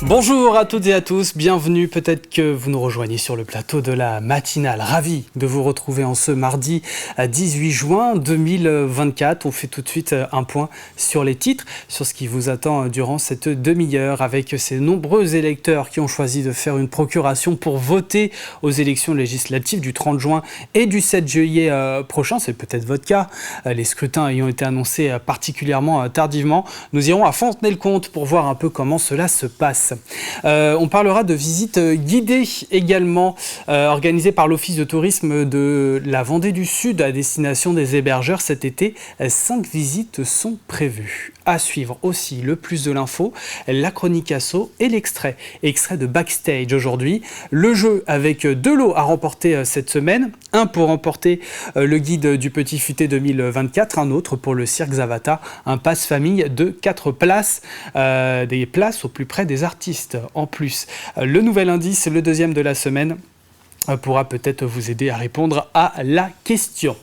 Bonjour à toutes et à tous, bienvenue, peut-être que vous nous rejoignez sur le plateau de la matinale. Ravi de vous retrouver en ce mardi 18 juin 2024. On fait tout de suite un point sur les titres, sur ce qui vous attend durant cette demi-heure avec ces nombreux électeurs qui ont choisi de faire une procuration pour voter aux élections législatives du 30 juin et du 7 juillet prochain. C'est peut-être votre cas, les scrutins ayant été annoncés particulièrement tardivement. Nous irons à Fontenay-le-Comte pour voir un peu comment cela se passe. On parlera de visites guidées également organisées par l'Office de tourisme de la Vendée du Sud à destination des hébergeurs cet été. 5 visites sont prévues. À suivre aussi le plus de l'info, la chronique asso et l'extrait de Backstage aujourd'hui. Le jeu avec 2 lots à remporter cette semaine. Un pour remporter le guide du Petit Futé 2024, un autre pour le Cirque Zavata, un pass famille de 4 places, des places au plus près des artistes. En plus, le nouvel indice, le deuxième de la semaine, pourra peut-être vous aider à répondre à la question.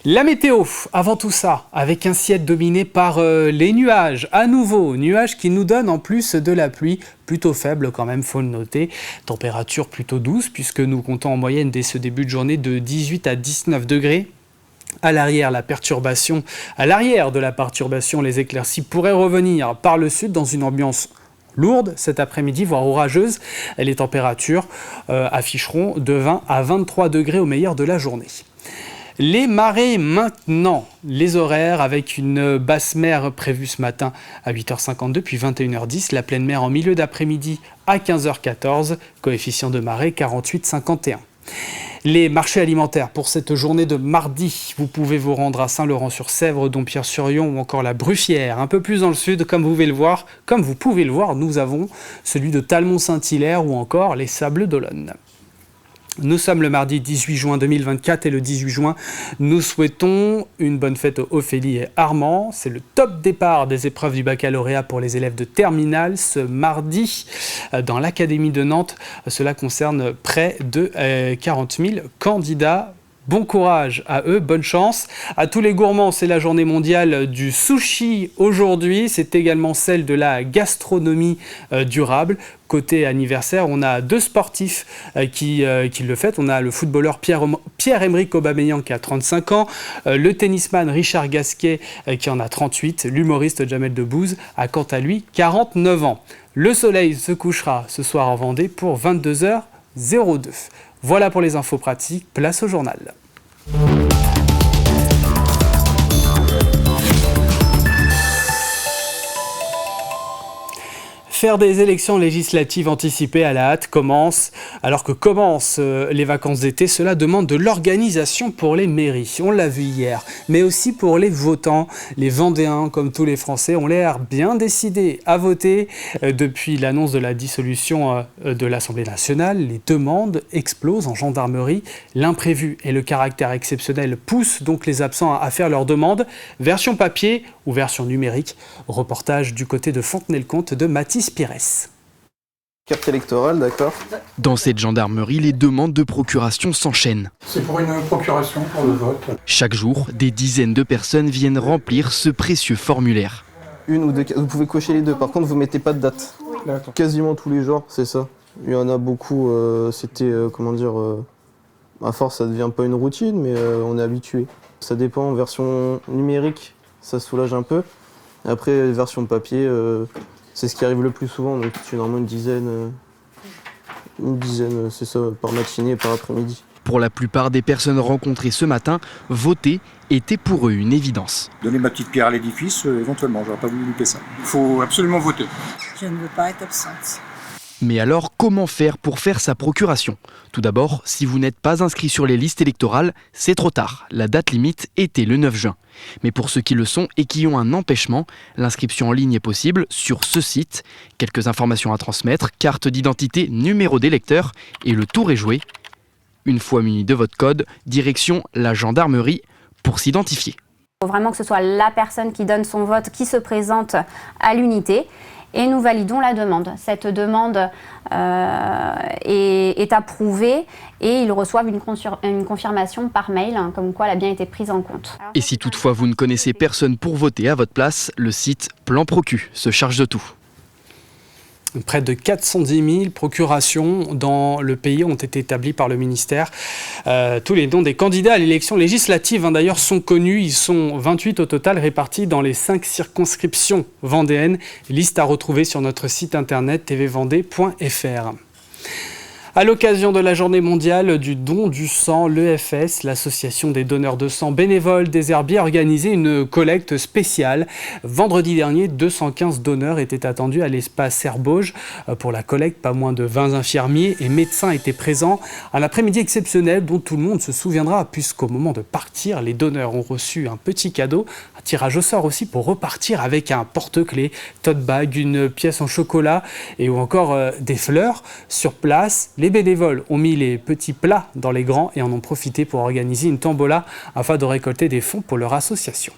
La météo, avant tout ça, avec un ciel dominé par les nuages. À nouveau, nuages qui nous donnent en plus de la pluie, plutôt faible quand même, faut le noter. Température plutôt douce, puisque nous comptons en moyenne dès ce début de journée de 18 à 19 degrés. À l'arrière de la perturbation, les éclaircies pourraient revenir par le sud dans une ambiance lourde cet après-midi, voire orageuse. Les températures afficheront de 20 à 23 degrés au meilleur de la journée. Les marées maintenant, les horaires avec une basse mer prévue ce matin à 8h52 puis 21h10, la pleine mer en milieu d'après-midi à 15h14, coefficient de marée 48,51. Les marchés alimentaires pour cette journée de mardi. Vous pouvez vous rendre à Saint-Laurent-sur-Sèvre, Dompierre-sur-Yon ou encore la Bruffière. Un peu plus dans le sud, comme vous pouvez le voir, nous avons celui de Talmont-Saint-Hilaire ou encore les Sables d'Olonne. Nous sommes le mardi 18 juin 2024 et le 18 juin, nous souhaitons une bonne fête aux Ophélie et Armand. C'est le top départ des épreuves du baccalauréat pour les élèves de terminale ce mardi dans l'Académie de Nantes. Cela concerne près de 40 000 candidats. Bon courage à eux, bonne chance. À tous les gourmands, c'est la journée mondiale du sushi aujourd'hui. C'est également celle de la gastronomie durable. Côté anniversaire, on a 2 sportifs qui le fêtent. On a le footballeur Pierre-Emerick Aubameyang qui a 35 ans, le tennisman Richard Gasquet qui en a 38, l'humoriste Jamel Debbouze a quant à lui 49 ans. Le soleil se couchera ce soir en Vendée pour 22h02. Voilà pour les infos pratiques, place au journal. Faire des élections législatives anticipées à la hâte alors que commencent les vacances d'été, cela demande de l'organisation pour les mairies. On l'a vu hier, mais aussi pour les votants. Les Vendéens, comme tous les Français, ont l'air bien décidés à voter. Depuis l'annonce de la dissolution de l'Assemblée nationale, les demandes explosent en gendarmerie. L'imprévu et le caractère exceptionnel poussent donc les absents à faire leurs demandes. Version papier ou version numérique. Reportage du côté de Fontenay-le-Comte de Mathis Pires. Carte électorale, d'accord. Dans cette gendarmerie, les demandes de procuration s'enchaînent. C'est pour une procuration pour le vote. Chaque jour, des dizaines de personnes viennent remplir ce précieux formulaire. Une ou deux, vous pouvez cocher les 2, par contre vous mettez pas de date. Oui. Quasiment tous les jours, c'est ça. Il y en a beaucoup, à force ça devient pas une routine, mais on est habitué. Ça dépend, version numérique, ça soulage un peu. Après, version papier, c'est ce qui arrive le plus souvent, donc c'est normalement une dizaine, c'est ça, par matinée et par après-midi. Pour la plupart des personnes rencontrées ce matin, voter était pour eux une évidence. Donner ma petite pierre à l'édifice, éventuellement, j'aurais pas voulu louper ça. Il faut absolument voter. Je ne veux pas être absente. Mais alors, comment faire pour faire sa procuration ? Tout d'abord, si vous n'êtes pas inscrit sur les listes électorales, c'est trop tard. La date limite était le 9 juin. Mais pour ceux qui le sont et qui ont un empêchement, l'inscription en ligne est possible sur ce site. Quelques informations à transmettre, carte d'identité, numéro d'électeur et le tour est joué. Une fois muni de votre code, direction la gendarmerie pour s'identifier. Il faut vraiment que ce soit la personne qui donne son vote qui se présente à l'unité. Et nous validons la demande. Cette demande est approuvée et ils reçoivent une confirmation par mail, comme quoi elle a bien été prise en compte. Et si toutefois vous ne connaissez personne pour voter à votre place, le site Plan Procu se charge de tout. Près de 410 000 procurations dans le pays ont été établies par le ministère. Tous les noms des candidats à l'élection législative d'ailleurs sont connus. Ils sont 28 au total répartis dans les 5 circonscriptions vendéennes. Liste à retrouver sur notre site internet tvvendée.fr. À l'occasion de la journée mondiale du don du sang, l'EFS, l'association des donneurs de sang bénévoles des Herbiers, a organisé une collecte spéciale. Vendredi dernier, 215 donneurs étaient attendus à l'espace Herbauge. Pour la collecte, pas moins de 20 infirmiers et médecins étaient présents. Un après-midi exceptionnel dont tout le monde se souviendra, puisqu'au moment de partir, les donneurs ont reçu un petit cadeau, un tirage au sort aussi pour repartir avec un porte-clés, tote bag, une pièce en chocolat ou encore des fleurs. Sur place, les bénévoles ont mis les petits plats dans les grands et en ont profité pour organiser une tombola afin de récolter des fonds pour leur association.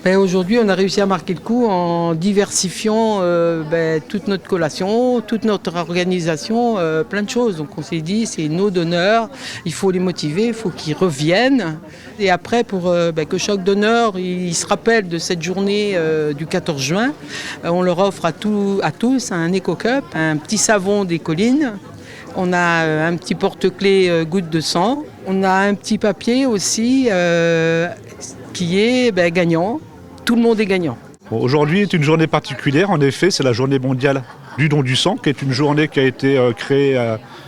Aujourd'hui, on a réussi à marquer le coup en diversifiant toute notre collation, toute notre organisation, plein de choses. Donc on s'est dit, c'est nos donneurs, il faut les motiver, il faut qu'ils reviennent. Et après, pour que chaque donneur il se rappelle de cette journée du 14 juin, on leur offre à tous un éco-cup, un petit savon des collines. On a un petit porte-clés goutte de sang. On a un petit papier aussi qui est gagnant. Tout le monde est gagnant. Bon, aujourd'hui est une journée particulière, en effet, c'est la journée mondiale du don du sang, qui est une journée qui a été créée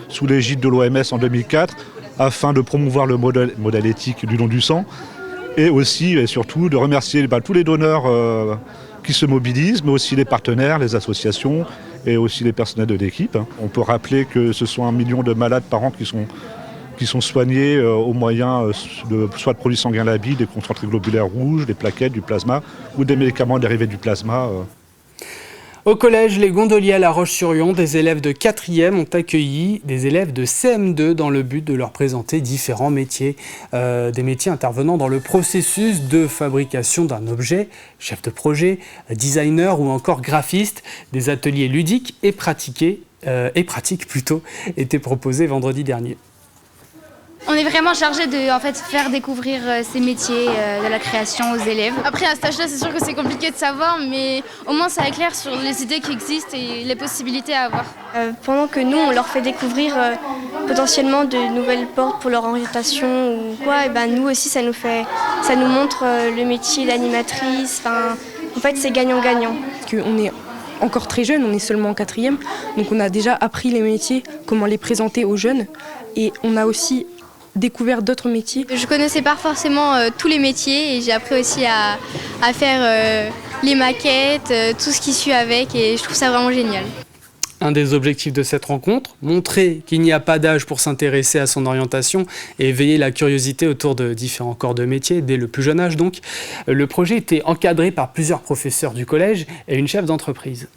sous l'égide de l'OMS en 2004, afin de promouvoir le modèle éthique du don du sang, et aussi et surtout de remercier tous les donneurs qui se mobilisent, mais aussi les partenaires, les associations et aussi les personnels de l'équipe. On peut rappeler que ce sont 1 million de malades par an qui sont soignés au moyen soit de produits sanguins labiles, des concentrés globulaires rouges, des plaquettes, du plasma ou des médicaments dérivés du plasma. Au collège Les Gondoliers à La Roche-sur-Yon, des élèves de 4e ont accueilli des élèves de CM2 dans le but de leur présenter différents métiers. Des métiers intervenant dans le processus de fabrication d'un objet, chef de projet, designer ou encore graphiste. Des ateliers ludiques et pratiques étaient proposés vendredi dernier. On est vraiment chargé de faire découvrir ces métiers de la création aux élèves. Après, à cet âge-là, c'est sûr que c'est compliqué de savoir, mais au moins ça éclaire sur les idées qui existent et les possibilités à avoir. Pendant que nous, on leur fait découvrir potentiellement de nouvelles portes pour leur orientation ou quoi, et nous aussi, ça nous montre le métier d'animatrice. En fait, c'est gagnant-gagnant. On est encore très jeune, on est seulement en 4e, donc on a déjà appris les métiers, comment les présenter aux jeunes, et on a aussi découvert d'autres métiers. Je connaissais pas forcément tous les métiers et j'ai appris aussi à faire les maquettes, tout ce qui suit avec, et je trouve ça vraiment génial. Un des objectifs de cette rencontre, montrer qu'il n'y a pas d'âge pour s'intéresser à son orientation et éveiller la curiosité autour de différents corps de métier, dès le plus jeune âge donc. Le projet était encadré par plusieurs professeurs du collège et une chef d'entreprise.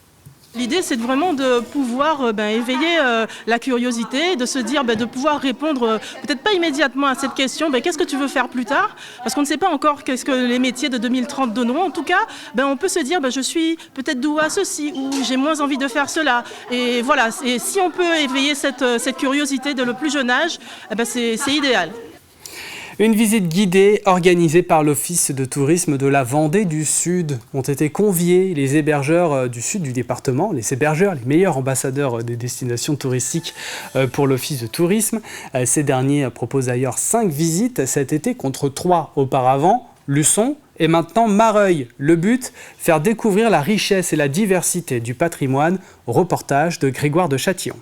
L'idée, c'est vraiment de pouvoir éveiller la curiosité, de se dire, de pouvoir répondre, peut-être pas immédiatement à cette question, qu'est-ce que tu veux faire plus tard ? Parce qu'on ne sait pas encore qu'est-ce que les métiers de 2030 donneront. En tout cas, on peut se dire, je suis peut-être doué à ceci, ou j'ai moins envie de faire cela. Et voilà, et si on peut éveiller cette curiosité dès le plus jeune âge, c'est idéal. Une visite guidée organisée par l'Office de tourisme de la Vendée du Sud. Ont été conviés les hébergeurs du sud du département, les hébergeurs, les meilleurs ambassadeurs des destinations touristiques pour l'Office de tourisme. Ces derniers proposent d'ailleurs 5 visites cet été contre 3 auparavant. Luçon et maintenant Mareuil. Le but, faire découvrir la richesse et la diversité du patrimoine. Reportage de Grégoire de Châtillon.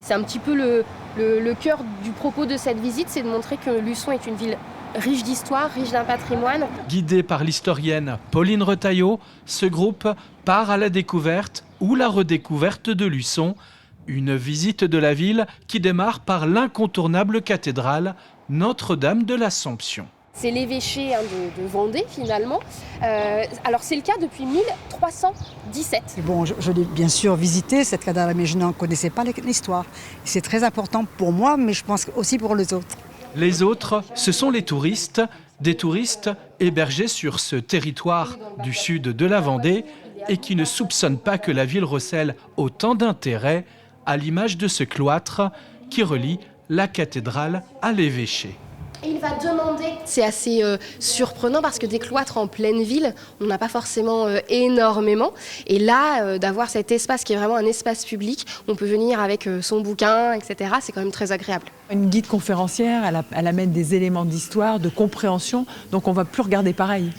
C'est un petit peu le cœur du propos de cette visite, c'est de montrer que Luçon est une ville riche d'histoire, riche d'un patrimoine. Guidé par l'historienne Pauline Retailleau, ce groupe part à la découverte ou la redécouverte de Luçon. Une visite de la ville qui démarre par l'incontournable cathédrale Notre-Dame de l'Assomption. C'est l'évêché de Vendée finalement. Alors c'est le cas depuis 1317. Bon, je l'ai bien sûr visité cette cathédrale, mais je n'en connaissais pas l'histoire. C'est très important pour moi, mais je pense aussi pour les autres. Les autres, ce sont les touristes, des touristes hébergés sur ce territoire du sud de la Vendée et qui ne soupçonnent pas que la ville recèle autant d'intérêt, à l'image de ce cloître qui relie la cathédrale à l'évêché. Et il va demander, c'est assez surprenant parce que des cloîtres en pleine ville, on n'a pas forcément énormément. Et là, d'avoir cet espace qui est vraiment un espace public, on peut venir avec son bouquin, etc. C'est quand même très agréable. Une guide conférencière, elle amène des éléments d'histoire, de compréhension, donc on ne va plus regarder pareil.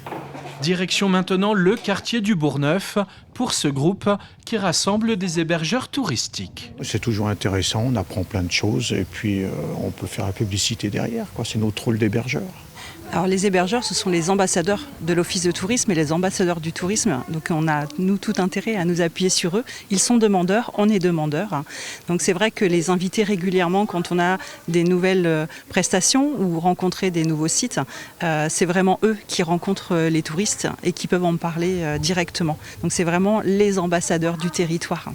Direction maintenant le quartier du Bourgneuf pour ce groupe qui rassemble des hébergeurs touristiques. C'est toujours intéressant, on apprend plein de choses et puis on peut faire la publicité derrière, quoi. C'est notre rôle d'hébergeur. Alors les hébergeurs, ce sont les ambassadeurs de l'Office de tourisme et les ambassadeurs du tourisme. Donc on a, nous, tout intérêt à nous appuyer sur eux. Ils sont demandeurs, on est demandeurs. Donc c'est vrai que les inviter régulièrement quand on a des nouvelles prestations ou rencontrer des nouveaux sites, c'est vraiment eux qui rencontrent les touristes et qui peuvent en parler directement. Donc c'est vraiment les ambassadeurs du territoire.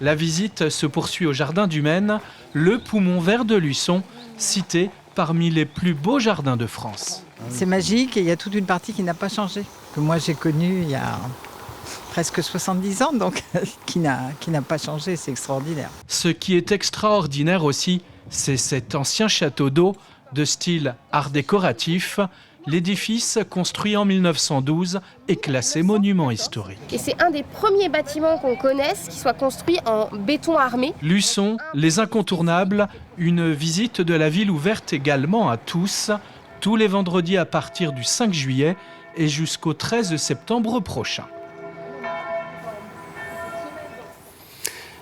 La visite se poursuit au jardin du Maine, le poumon vert de Luçon, cité parmi les plus beaux jardins de France. C'est magique et il y a toute une partie qui n'a pas changé, que moi j'ai connue il y a presque 70 ans, donc qui n'a pas changé, c'est extraordinaire. Ce qui est extraordinaire aussi, c'est cet ancien château d'eau de style art décoratif. L'édifice, construit en 1912, est classé monument historique. Et c'est un des premiers bâtiments qu'on connaisse qui soit construit en béton armé. Luçon, les incontournables, une visite de la ville ouverte également à tous les vendredis à partir du 5 juillet et jusqu'au 13 septembre prochain.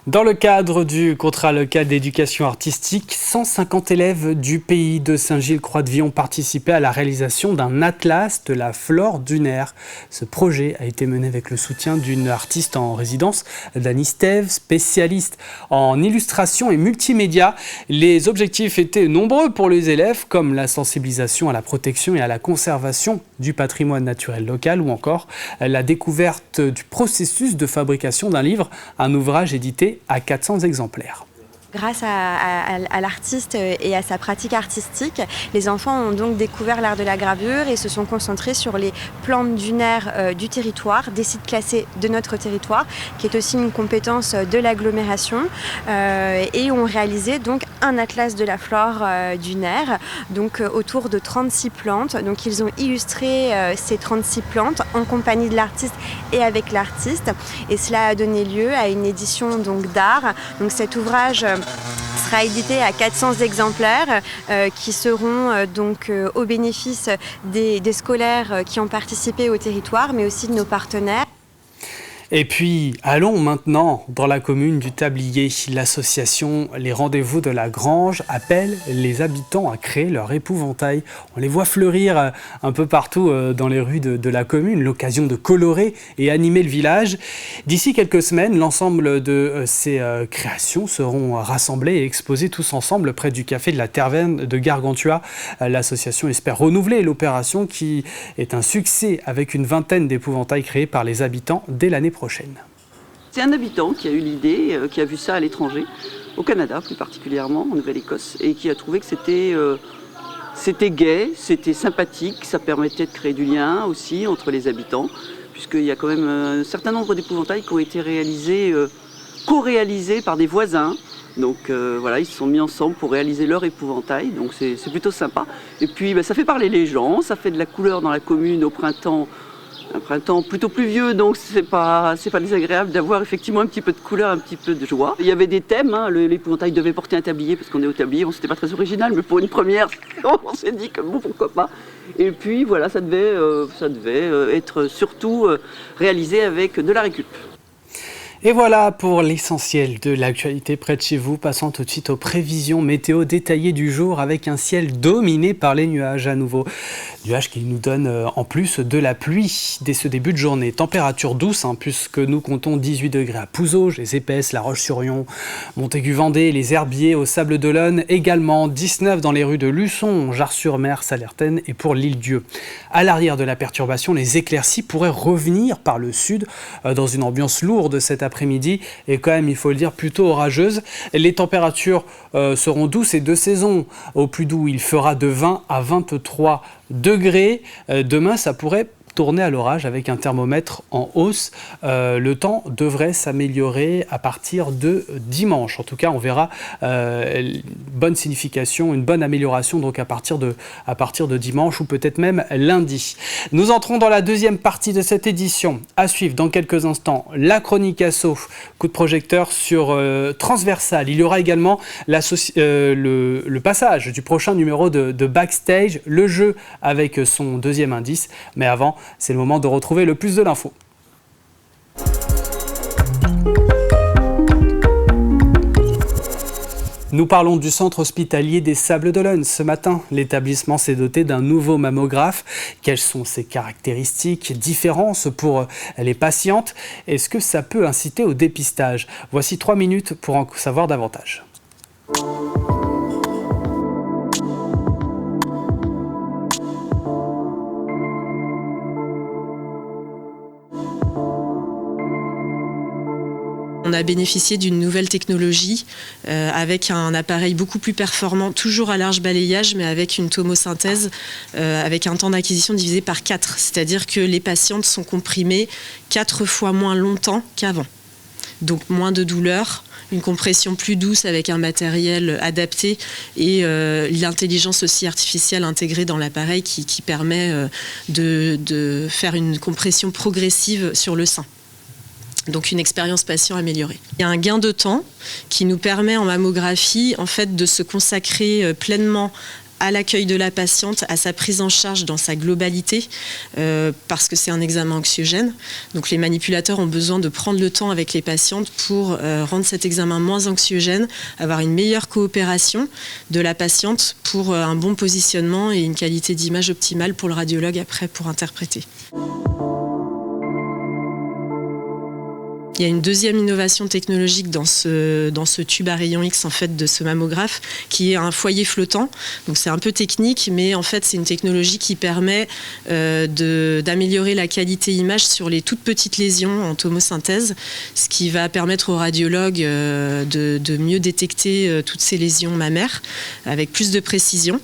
Dans le cadre du contrat local d'éducation artistique, 150 élèves du pays de Saint-Gilles-Croix-de-Vie ont participé à la réalisation d'un atlas de la flore dunaire. Ce projet a été mené avec le soutien d'une artiste en résidence, Dany Steve, spécialiste en illustration et multimédia. Les objectifs étaient nombreux pour les élèves, comme la sensibilisation à la protection et à la conservation du patrimoine naturel local ou encore la découverte du processus de fabrication d'un livre, un ouvrage édité à 400 exemplaires. Grâce à l'artiste et à sa pratique artistique, les enfants ont donc découvert l'art de la gravure et se sont concentrés sur les plantes dunaires du territoire, des sites classés de notre territoire, qui est aussi une compétence de l'agglomération, et ont réalisé donc un atlas de la flore dunaire, donc autour de 36 plantes. Donc ils ont illustré ces 36 plantes en compagnie de l'artiste et avec l'artiste, et cela a donné lieu à une édition donc d'art. Donc cet ouvrage sera édité à 400 exemplaires qui seront donc au bénéfice des scolaires qui ont participé au territoire, mais aussi de nos partenaires. Et puis, allons maintenant dans la commune du Tablier. L'association Les Rendez-vous de la Grange appelle les habitants à créer leur épouvantail. On les voit fleurir un peu partout dans les rues de la commune, l'occasion de colorer et animer le village. D'ici quelques semaines, l'ensemble de ces créations seront rassemblées et exposées tous ensemble près du café de la Taverne de Gargantua. L'association espère renouveler l'opération qui est un succès avec une vingtaine d'épouvantails créés par les habitants dès l'année prochaine. C'est un habitant qui a eu l'idée, qui a vu ça à l'étranger, au Canada plus particulièrement, en Nouvelle-Écosse, et qui a trouvé que c'était gai, c'était sympathique, ça permettait de créer du lien aussi entre les habitants, puisqu'il y a quand même un certain nombre d'épouvantails qui ont été réalisés, co-réalisés par des voisins. Donc voilà, ils se sont mis ensemble pour réaliser leur épouvantail, donc c'est plutôt sympa. Et puis ça fait parler les gens, ça fait de la couleur dans la commune au printemps. Un printemps plutôt pluvieux, donc c'est pas désagréable d'avoir effectivement un petit peu de couleur, un petit peu de joie. Il y avait des thèmes, hein, l'épouvantail devait porter un tablier, parce qu'on est au tablier, c'était pas très original, mais pour une première, on s'est dit que bon, pourquoi pas. Et puis voilà, ça devait être surtout réalisé avec de la récup. Et voilà pour l'essentiel de l'actualité près de chez vous. Passons tout de suite aux prévisions météo détaillées du jour avec un ciel dominé par les nuages à nouveau. Nuages qui nous donnent en plus de la pluie dès ce début de journée. Température douce puisque nous comptons 18 degrés à Pouzauges, les Épaisses, La Roche-sur-Yon, Montaigu-Vendée, les Herbiers, au Sable d'Olonne. Également 19 dans les rues de Luçon, Jars-sur-Mer, Sallertaine et pour l'Île-Dieu. À l'arrière de la perturbation, les éclaircies pourraient revenir par le sud dans une ambiance lourde cet après-midi et quand même, il faut le dire, plutôt orageuse. Les températures seront douces et de saison. Au plus doux, il fera de 20 à 23 degrés. Demain, ça pourrait tourner à l'orage avec un thermomètre en hausse. Le temps devrait s'améliorer à partir de dimanche. En tout cas, on verra une bonne signification, une bonne amélioration donc à partir de dimanche ou peut-être même lundi. Nous entrons dans la deuxième partie de cette édition. À suivre dans quelques instants la chronique asso, coup de projecteur sur Transversal. Il y aura également le passage du prochain numéro de Backstage, le jeu avec son deuxième indice. Mais avant, c'est le moment de retrouver le plus de l'info. Nous parlons du centre hospitalier des Sables-d'Olonne. Ce matin, l'établissement s'est doté d'un nouveau mammographe. Quelles sont ses caractéristiques, différences pour les patientes? Est-ce que ça peut inciter au dépistage? Voici 3 minutes pour en savoir davantage. On a bénéficié d'une nouvelle technologie avec un appareil beaucoup plus performant, toujours à large balayage, mais avec une tomosynthèse, avec un temps d'acquisition divisé par 4. C'est-à-dire que les patientes sont comprimées 4 fois moins longtemps qu'avant. Donc moins de douleur, une compression plus douce avec un matériel adapté et l'intelligence aussi artificielle intégrée dans l'appareil qui permet de faire une compression progressive sur le sein. Donc une expérience patient améliorée. Il y a un gain de temps qui nous permet en mammographie en fait, de se consacrer pleinement à l'accueil de la patiente, à sa prise en charge dans sa globalité, parce que c'est un examen anxiogène. Donc les manipulateurs ont besoin de prendre le temps avec les patientes pour rendre cet examen moins anxiogène, avoir une meilleure coopération de la patiente pour un bon positionnement et une qualité d'image optimale pour le radiologue après pour interpréter. Il y a une deuxième innovation technologique dans ce tube à rayon X en fait, de ce mammographe qui est un foyer flottant. Donc c'est un peu technique, mais en fait c'est une technologie qui permet d'améliorer la qualité image sur les toutes petites lésions en tomosynthèse, ce qui va permettre aux radiologues de mieux détecter toutes ces lésions mammaires avec plus de précision.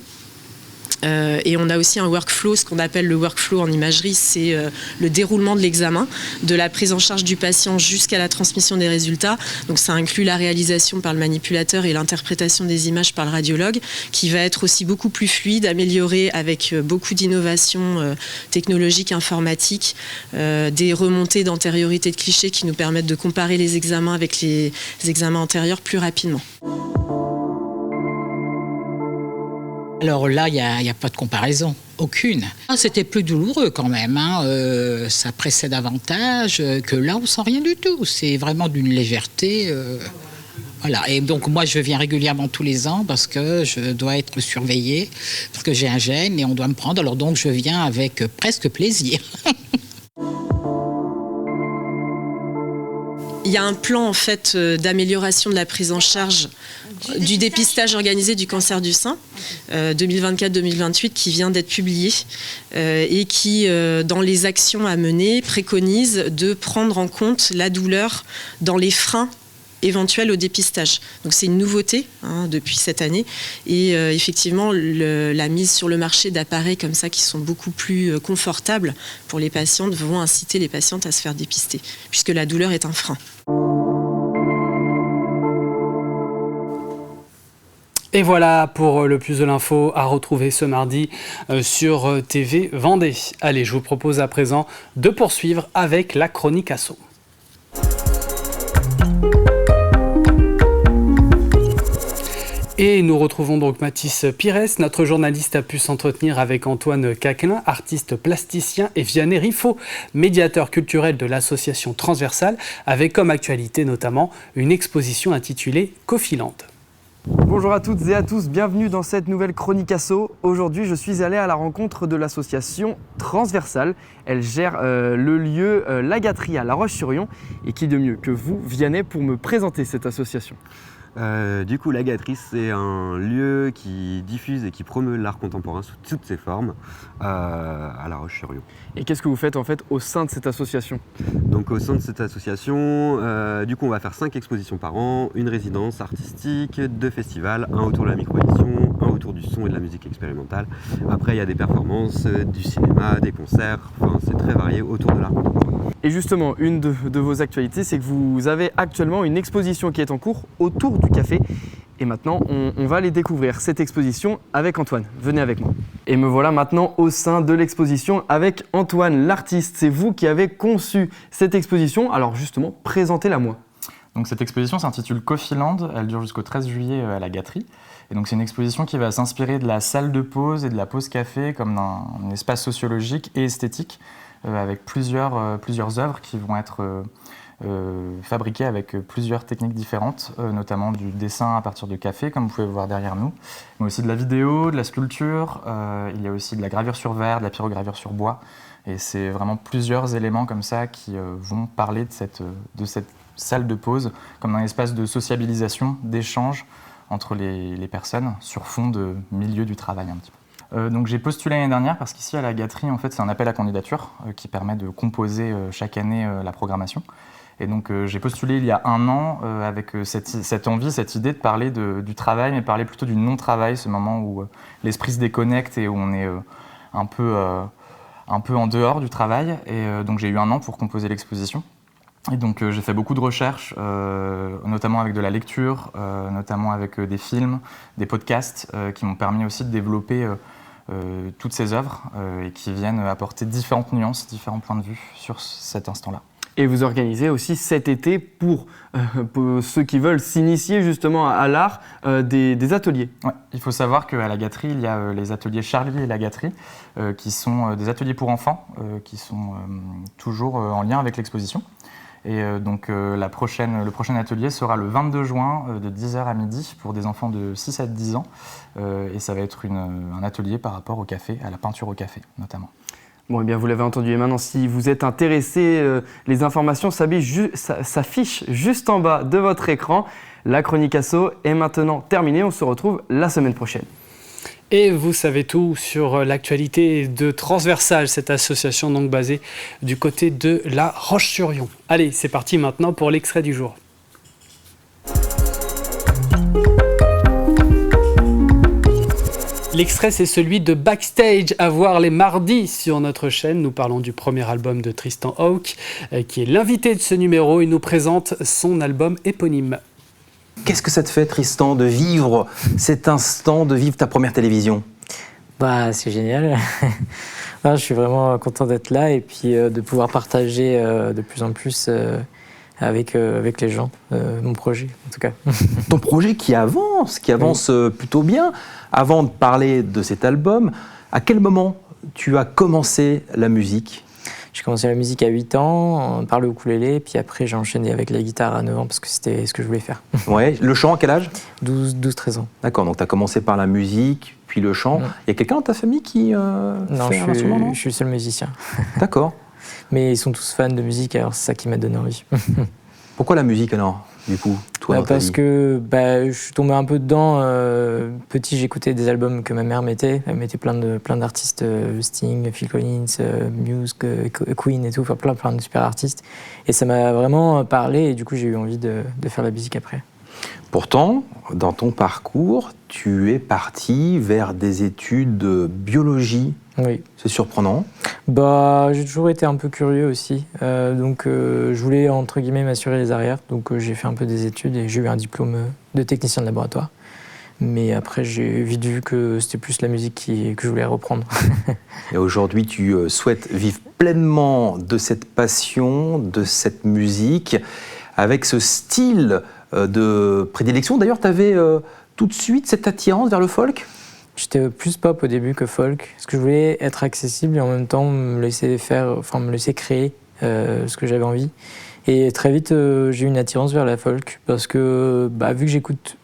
Et on a aussi un workflow, ce qu'on appelle le workflow en imagerie, c'est le déroulement de l'examen, de la prise en charge du patient jusqu'à la transmission des résultats. Donc ça inclut la réalisation par le manipulateur et l'interprétation des images par le radiologue, qui va être aussi beaucoup plus fluide, améliorée avec beaucoup d'innovations technologiques, informatiques, des remontées d'antériorité de clichés qui nous permettent de comparer les examens avec les examens antérieurs plus rapidement. Alors là, il n'y a pas de comparaison, aucune. C'était plus douloureux quand même, ça pressait davantage que là, on ne sent rien du tout. C'est vraiment d'une légèreté. Voilà. Et donc moi, je viens régulièrement tous les ans parce que je dois être surveillée, parce que j'ai un gène et on doit me prendre. Alors donc, je viens avec presque plaisir. Il y a un plan en fait d'amélioration de la prise en charge du dépistage organisé du cancer du sein 2024-2028 qui vient d'être publié et qui, dans les actions à mener, préconise de prendre en compte la douleur dans les freins éventuels au dépistage. Donc c'est une nouveauté depuis cette année et effectivement la mise sur le marché d'appareils comme ça qui sont beaucoup plus confortables pour les patientes vont inciter les patientes à se faire dépister puisque la douleur est un frein. Et voilà pour le plus de l'info à retrouver ce mardi sur TV Vendée. Allez, je vous propose à présent de poursuivre avec la chronique asso. Et nous retrouvons donc Mathis Pires. Notre journaliste a pu s'entretenir avec Antoine Caquelin, artiste plasticien, et Vianney Riffaut, médiateur culturel de l'association Transversal, avec comme actualité notamment une exposition intitulée Cofilante. Bonjour à toutes et à tous, bienvenue dans cette nouvelle chronique asso. Aujourd'hui, je suis allé à la rencontre de l'association Transversal. Elle gère le lieu L'Agaterie à La Roche-sur-Yon. Et qui de mieux que vous, Vianney, pour me présenter cette association? Du coup, la Gâterie, c'est un lieu qui diffuse et qui promeut l'art contemporain sous toutes ses formes à La Roche-sur-Yon. Et qu'est-ce que vous faites en fait au sein de cette association? Donc au sein de cette association, du coup on va faire 5 expositions par an, une résidence artistique, 2 festivals, un autour de la micro-édition, un autour du son et de la musique expérimentale. Après il y a des performances, du cinéma, des concerts, enfin c'est très varié autour de l'art contemporain. Et justement, une de vos actualités, c'est que vous avez actuellement une exposition qui est en cours autour du café. Et maintenant, on va aller découvrir cette exposition avec Antoine. Venez avec moi. Et me voilà maintenant au sein de l'exposition avec Antoine, l'artiste. C'est vous qui avez conçu cette exposition. Alors justement, présentez-la moi. Donc cette exposition s'intitule Coffeeland. Elle dure jusqu'au 13 juillet à la Gâterie. Et donc c'est une exposition qui va s'inspirer de la salle de pause et de la pause café comme d'un espace sociologique et esthétique avec plusieurs œuvres qui vont être fabriquées avec plusieurs techniques différentes, notamment du dessin à partir de café, comme vous pouvez voir derrière nous, mais aussi de la vidéo, de la sculpture, il y a aussi de la gravure sur verre, de la pyrogravure sur bois, et c'est vraiment plusieurs éléments comme ça qui vont parler de cette salle de pause comme un espace de sociabilisation, d'échange entre les personnes sur fond de milieu du travail un petit peu. Donc j'ai postulé l'année dernière parce qu'ici à la Gâterie, en fait, c'est un appel à candidature qui permet de composer chaque année la programmation. Et donc j'ai postulé il y a 1 an avec cette envie, cette idée de parler du travail, mais parler plutôt du non-travail, ce moment où l'esprit se déconnecte et où on est un peu en dehors du travail. Et donc j'ai eu 1 an pour composer l'exposition. Et donc j'ai fait beaucoup de recherches, notamment avec de la lecture, notamment avec des films, des podcasts qui m'ont permis aussi de développer toutes ces œuvres et qui viennent apporter différentes nuances, différents points de vue sur cet instant-là. Et vous organisez aussi cet été pour ceux qui veulent s'initier justement à l'art des ateliers. Ouais, il faut savoir qu'à la Gâterie, il y a les ateliers Charlie et la Gâterie qui sont des ateliers pour enfants qui sont toujours en lien avec l'exposition. Et donc le prochain atelier sera le 22 juin de 10h à midi pour des enfants de 6 à 10 ans. Et ça va être un atelier par rapport au café, à la peinture au café notamment. Bon, eh bien, vous l'avez entendu. Et maintenant, si vous êtes intéressé, les informations s'affichent juste en bas de votre écran. La Chronique Asso est maintenant terminée. On se retrouve la semaine prochaine. Et vous savez tout sur l'actualité de Transversal, cette association donc basée du côté de La Roche-sur-Yon. Allez, c'est parti maintenant pour l'extrait du jour. L'extrait, c'est celui de Backstage, à voir les mardis sur notre chaîne. Nous parlons du premier album de Tristan Hawk, qui est l'invité de ce numéro. Il nous présente son album éponyme. Qu'est-ce que ça te fait, Tristan, de vivre cet instant, de vivre ta première télévision? Bah, c'est génial. Je suis vraiment content d'être là et puis de pouvoir partager de plus en plus avec les gens, mon projet en tout cas. Ton projet qui avance plutôt bien. Avant de parler de cet album, à quel moment tu as commencé la musique? J'ai commencé la musique à 8 ans, par le ukulélé, puis après j'ai enchaîné avec la guitare à 9 ans parce que c'était ce que je voulais faire. Ouais, le chant à quel âge? 12-13 ans. D'accord, donc tu as commencé par la musique, puis le chant. Il y a quelqu'un dans ta famille qui fait un instrument, non? Je suis le seul musicien. D'accord. Mais ils sont tous fans de musique, alors c'est ça qui m'a donné envie. Pourquoi la musique alors, du coup, toi, parce que je suis tombé un peu dedans. Petit, j'écoutais des albums que ma mère mettait. Elle mettait plein d'artistes, Sting, Phil Collins, Muse, Queen et tout, enfin plein de super artistes. Et ça m'a vraiment parlé et du coup j'ai eu envie de faire la musique après. Pourtant, dans ton parcours, tu es parti vers des études de biologie. Oui. C'est surprenant. J'ai toujours été un peu curieux aussi. Donc je voulais entre guillemets m'assurer les arrières. Donc j'ai fait un peu des études et j'ai eu un diplôme de technicien de laboratoire. Mais après j'ai vite vu que c'était plus la musique que je voulais reprendre. Et aujourd'hui tu souhaites vivre pleinement de cette passion, de cette musique, avec ce style de prédilection. D'ailleurs, tu avais tout de suite cette attirance vers le folk? J'étais plus pop au début que folk, parce que je voulais être accessible et en même temps me laisser créer ce que j'avais envie. Et très vite, j'ai eu une attirance vers la folk, parce que vu que j'écoute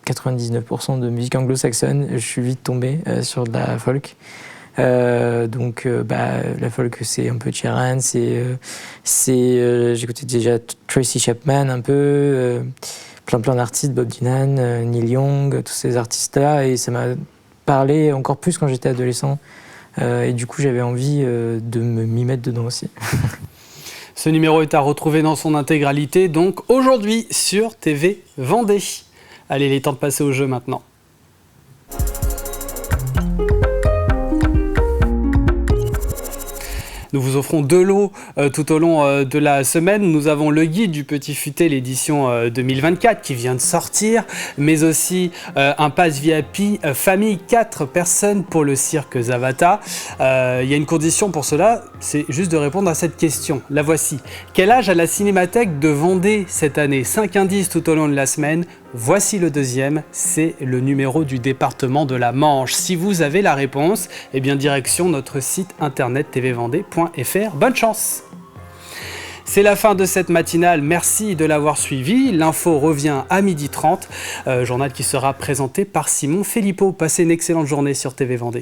99% de musique anglo-saxonne, je suis vite tombé sur de la folk. La folk, c'est un peu Sheeran, j'écoutais déjà Tracy Chapman un peu, plein d'artistes, Bob Dylan, Neil Young, tous ces artistes-là, et ça m'a parlé encore plus quand j'étais adolescent. Et du coup, j'avais envie de m'y mettre dedans aussi. Ce numéro est à retrouver dans son intégralité, donc aujourd'hui sur TV Vendée. Allez, il est temps de passer au jeu maintenant. Nous vous offrons 2 lots tout au long de la semaine. Nous avons le guide du Petit Futé, l'édition 2024 qui vient de sortir, mais aussi un pass VIP famille 4 personnes pour le cirque Zavata. Il y a une condition pour cela, c'est juste de répondre à cette question. La voici. Quel âge a la Cinémathèque de Vendée cette année? 5 indices tout au long de la semaine. Voici le deuxième, c'est le numéro du département de la Manche. Si vous avez la réponse, eh bien direction notre site internet tvvendée.fr. Bonne chance! C'est la fin de cette matinale, merci de l'avoir suivi. L'info revient à 12h30, journal qui sera présenté par Simon Filippo. Passez une excellente journée sur TV Vendée.